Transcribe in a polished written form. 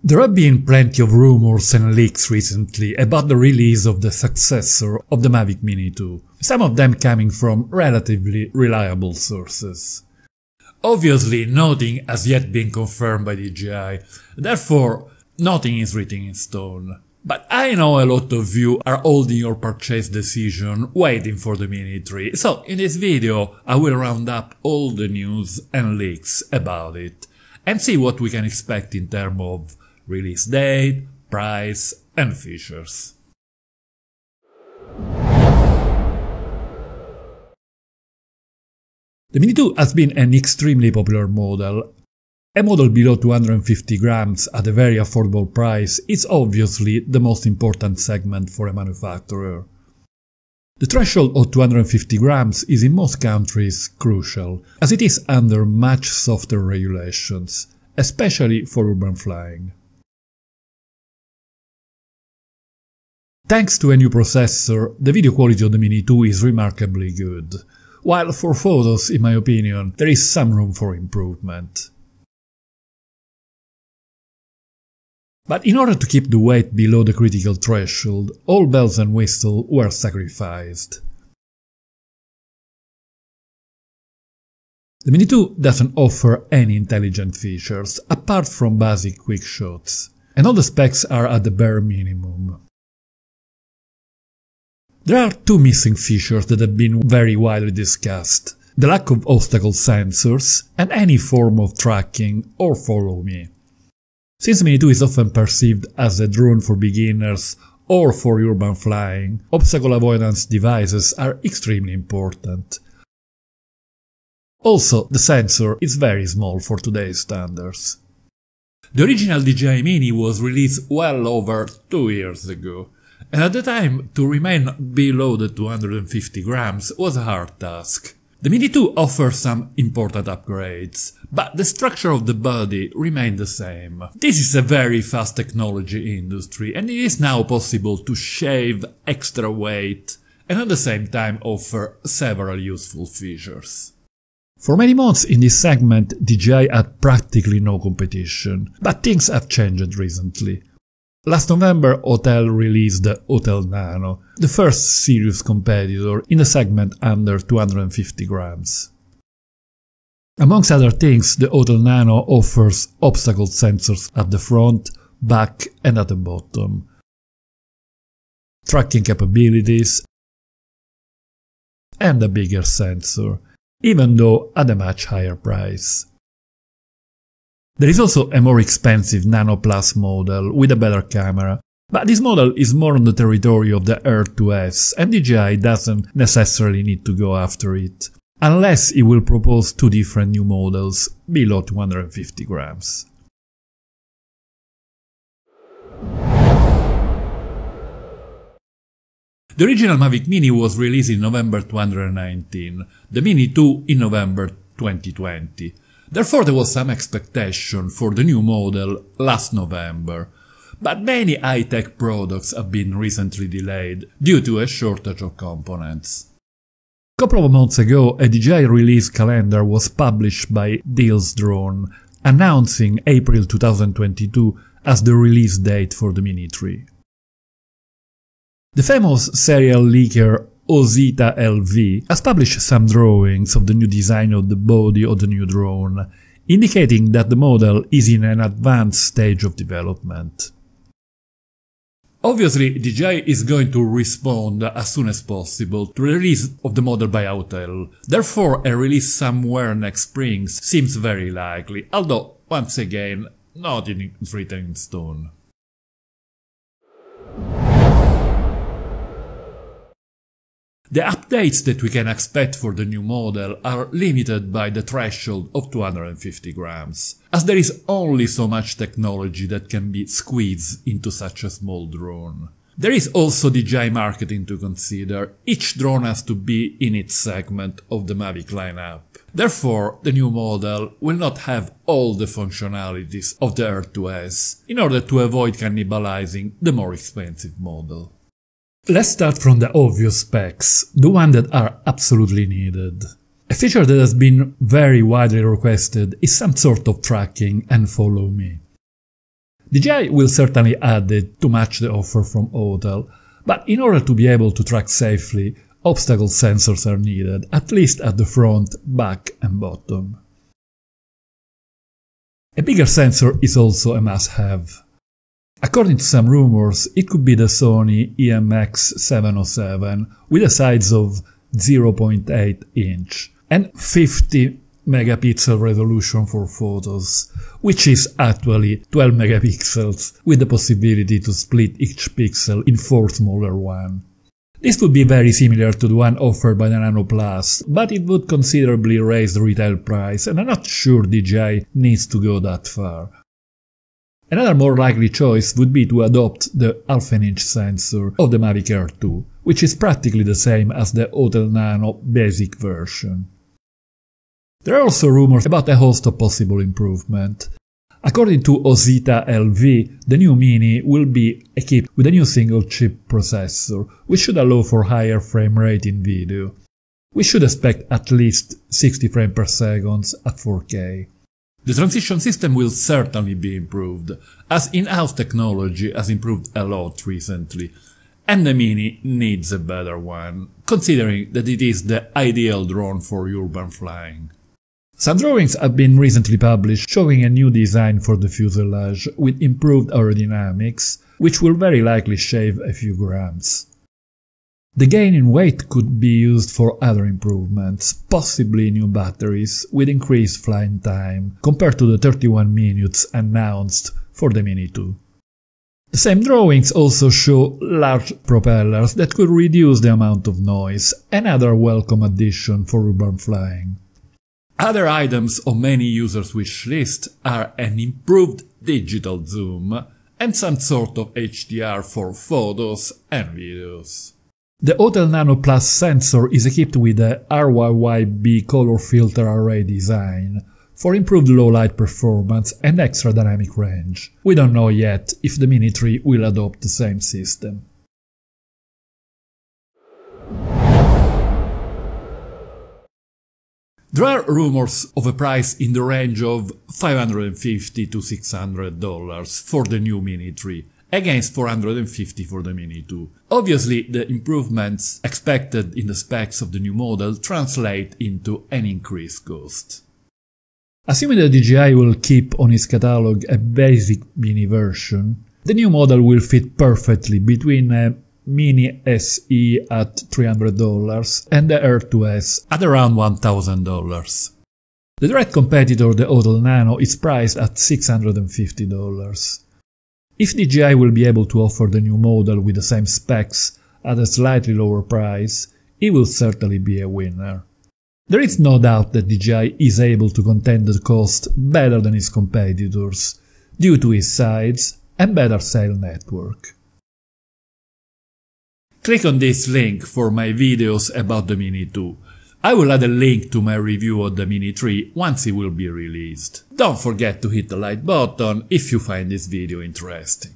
There have been plenty of rumors and leaks recently about the release of the successor of the Mavic Mini 2, some of them coming from relatively reliable sources. Obviously, nothing has yet been confirmed by DJI, therefore nothing is written in stone. But I know a lot of you are holding your purchase decision waiting for the Mini 3, so in this video I will round up all the news and leaks about it, and see what we can expect in terms of release date, price and features. The Mini 2 has been an extremely popular model. A model below 250 grams at a very affordable price is obviously the most important segment for a manufacturer. The threshold of 250 grams is in most countries crucial, as it is under much softer regulations, especially for urban flying. Thanks to a new processor, the video quality of the Mini 2 is remarkably good, while for photos, in my opinion, there is some room for improvement. But in order to keep the weight below the critical threshold, all bells and whistles were sacrificed. The Mini 2 doesn't offer any intelligent features, apart from basic quick shots, and all the specs are at the bare minimum. There are two missing features that have been very widely discussed: the lack of obstacle sensors and any form of tracking or follow me. Since Mini 2 is often perceived as a drone for beginners or for urban flying, obstacle avoidance devices are extremely important. Also, the sensor is very small for today's standards. The original DJI Mini was released well over 2 years ago, and at the time to remain below the 250 grams was a hard task. The Mini 2 offers some important upgrades, but the structure of the body remained the same. This is a very fast technology industry, and it is now possible to shave extra weight and at the same time offer several useful features. For many months in this segment, DJI had practically no competition, but things have changed recently. Last November, Hotel released the Hotel Nano, the first serious competitor in the segment under 250 grams. Amongst other things, the Hotel Nano offers obstacle sensors at the front, back and at the bottom, tracking capabilities, and a bigger sensor, even though at a much higher price. There is also a more expensive Nano Plus model with a better camera, but this model is more on the territory of the R2S and DJI doesn't necessarily need to go after it, unless it will propose two different new models below 250 grams. The original Mavic Mini was released in November 2019, the Mini 2 in November 2020. Therefore there was some expectation for the new model last November, but many high-tech products have been recently delayed due to a shortage of components. A couple of months ago, a DJI release calendar was published by Deals Drone, announcing April 2022 as the release date for the Mini 3. The famous serial leaker Osita LV has published some drawings of the new design of the body of the new drone, indicating that the model is in an advanced stage of development. Obviously, DJI is going to respond as soon as possible to the release of the model by Hotel, therefore a release somewhere next spring seems very likely, although, once again, nothing is written in stone. The updates that we can expect for the new model are limited by the threshold of 250 grams, as there is only so much technology that can be squeezed into such a small drone. There is also DJI marketing to consider. Each drone has to be in its segment of the Mavic lineup. Therefore, the new model will not have all the functionalities of the R2S, in order to avoid cannibalizing the more expensive model. Let's start from the obvious specs, the ones that are absolutely needed. A feature that has been very widely requested is some sort of tracking and follow me. DJI will certainly add it to match the offer from Hotel, but in order to be able to track safely, obstacle sensors are needed, at least at the front, back and bottom. A bigger sensor is also a must-have. According to some rumors, it could be the Sony IMX707 with a size of 0.8 inch and 50 megapixel resolution for photos, which is actually 12 megapixels with the possibility to split each pixel in 4 smaller ones. This would be very similar to the one offered by the Nano Plus, but it would considerably raise the retail price, and I'm not sure DJI needs to go that far. Another more likely choice would be to adopt the half-inch sensor of the Mavic Air 2, which is practically the same as the Hotel Nano basic version. There are also rumors about a host of possible improvements. According to Osita LV, the new Mini will be equipped with a new single-chip processor, which should allow for higher frame rate in video. We should expect at least 60 frames per second at 4K. The transition system will certainly be improved, as in-house technology has improved a lot recently, and the Mini needs a better one, considering that it is the ideal drone for urban flying. Some drawings have been recently published showing a new design for the fuselage with improved aerodynamics, which will very likely shave a few grams. The gain in weight could be used for other improvements, possibly new batteries with increased flying time compared to the 31 minutes announced for the Mini 2. The same drawings also show large propellers that could reduce the amount of noise, another welcome addition for urban flying. Other items on many users' wish list are an improved digital zoom and some sort of HDR for photos and videos. The Hotel Nano Plus sensor is equipped with a RYYB color filter array design for improved low light performance and extra dynamic range. We don't know yet if the Mini 3 will adopt the same system. There are rumors of a price in the range of $550 to $600 for the new Mini 3, against $450 for the Mini 2. Obviously, the improvements expected in the specs of the new model translate into an increased cost. Assuming that DJI will keep on its catalog a basic Mini version, the new model will fit perfectly between a Mini SE at $300 and the Air 2S at around $1,000. The direct competitor, the Hotel Nano, is priced at $650. If DJI will be able to offer the new model with the same specs at a slightly lower price, it will certainly be a winner. There is no doubt that DJI is able to contain the cost better than its competitors, due to its size and better sale network. Click on this link for my videos about the Mini 2. I will add a link to my review of the Mini 3 once it will be released. Don't forget to hit the like button if you find this video interesting.